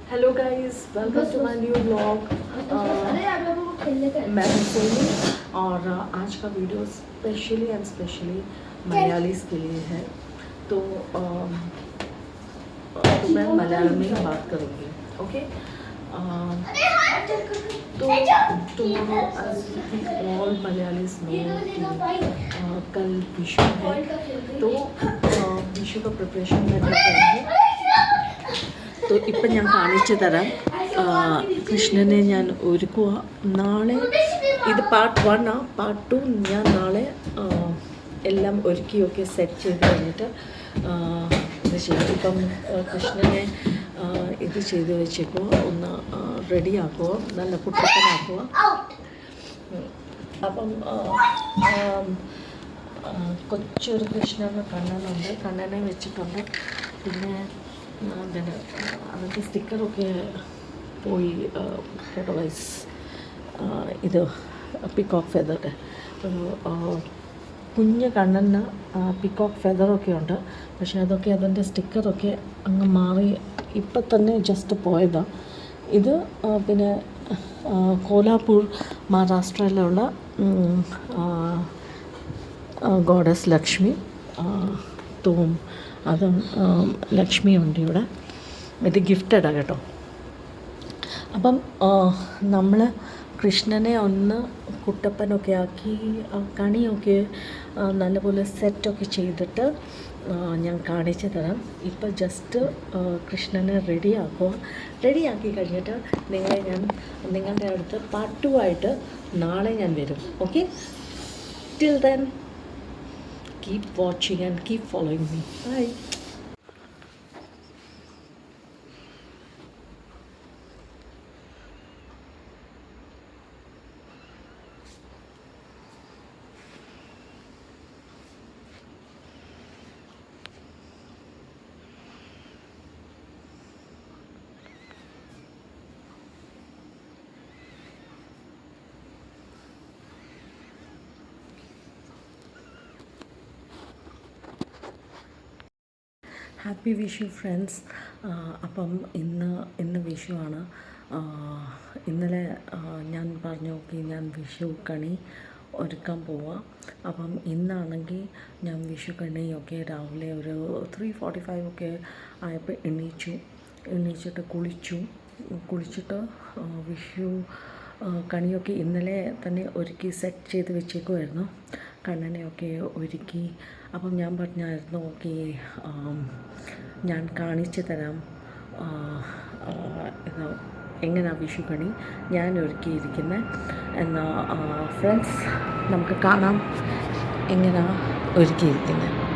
Hello guys, welcome to my new vlog. मैं हूं सोनी और आज का video specially and specially Malayalis के लिए है। तो मैं मलयालम में बात करूँगी, ओके। तो टुमारो ऑल मलयालीस नो कल विशु है, तो विशु का प्रिपरेशन मैं कर रही हूँ। तो ഇപ്പം ഞാൻ കാണിച്ചു തരാം കൃഷ്ണനെ ഞാൻ ഒരുക്കുക. നാളെ ഇത് പാർട്ട് 1 പാർട്ട് 2 ഞാൻ നാളെ എല്ലാം ഒരുക്കിയൊക്കെ സെറ്റ് ചെയ്ത് കഴിഞ്ഞിട്ട് ഇത് ചെയ്യും. ഇപ്പം കൃഷ്ണനെ ഇത് ചെയ്ത് വെച്ചേക്കുക, ഒന്ന് റെഡിയാക്കുക, നല്ല കുട്ടപ്പനാക്കുക. അപ്പം കൊച്ചൊരു കൃഷ്ണന് കണ്ണനുണ്ട്, കണ്ണനെ വെച്ചിട്ടുണ്ട്. പിന്നെ അതിൻ്റെ സ്റ്റിക്കറൊക്കെ പോയി കേട്ടോ ഗൈസ്. ഇത് പിക്കോക്ക് ഫെദറുടെ ഒരു കുഞ്ഞ് കണ്ണന് പിക്കോക്ക് ഫെദറൊക്കെ ഉണ്ട്, പക്ഷേ അതൊക്കെ അതിൻ്റെ സ്റ്റിക്കറൊക്കെ അങ്ങ് മാറി ഇപ്പം തന്നെ ജസ്റ്റ് പോയതാണ്. ഇത് പിന്നെ കോലാപൂർ മഹാരാഷ്ട്രയിലുള്ള ഗോഡസ് ലക്ഷ്മി തൂം, അതും ലക്ഷ്മിയുണ്ട് ഇവിടെ. ഇത് ഗിഫ്റ്റഡാണ് കേട്ടോ. അപ്പം നമ്മൾ കൃഷ്ണനെ ഒന്ന് കുട്ടപ്പനൊക്കെ ആക്കി കണിയൊക്കെ നല്ലപോലെ സെറ്റൊക്കെ ചെയ്തിട്ട് ഞാൻ കാണിച്ചു തരാം. ഇപ്പം ജസ്റ്റ് കൃഷ്ണനെ റെഡിയാക്കി കഴിഞ്ഞിട്ട് നിങ്ങളുടെ അടുത്ത് പാർട്ട് 2 ആയിട്ട് നാളെ ഞാൻ വരും, okay. Till then keep watching and keep following me. Bye. Happy Vishu friends. അപ്പം ഇന്ന് വിഷു ആണ്. ഇന്നലെ ഞാൻ പറഞ്ഞു നോക്കി ഞാൻ വിഷു കണി ഒരുക്കാൻ പോവാം. അപ്പം ഇന്നാണെങ്കിൽ ഞാൻ വിഷു കണിയൊക്കെ രാവിലെ ഒരു 3:45 ഒക്കെ ആയപ്പോൾ എണീച്ചിട്ട് കുളിച്ചിട്ട് വിഷു കണിയൊക്കെ ഇന്നലെ തന്നെ ഒരുക്കി സെറ്റ് ചെയ്ത് വെച്ചേക്കുമായിരുന്നു. കണ്ണനെയൊക്കെ ഒരുക്കി. അപ്പം ഞാൻ പറഞ്ഞായിരുന്നു ഓക്കെ ഞാൻ കാണിച്ചു തരാം എങ്ങനെയാണ് വിഷു കണി ഞാൻ ഒരുക്കിയിരിക്കുന്നത് എന്നാൽ ഫ്രണ്ട്സ് നമുക്ക് കാണാം എങ്ങനെയാണ് ഒരുക്കിയിരിക്കുന്നത്.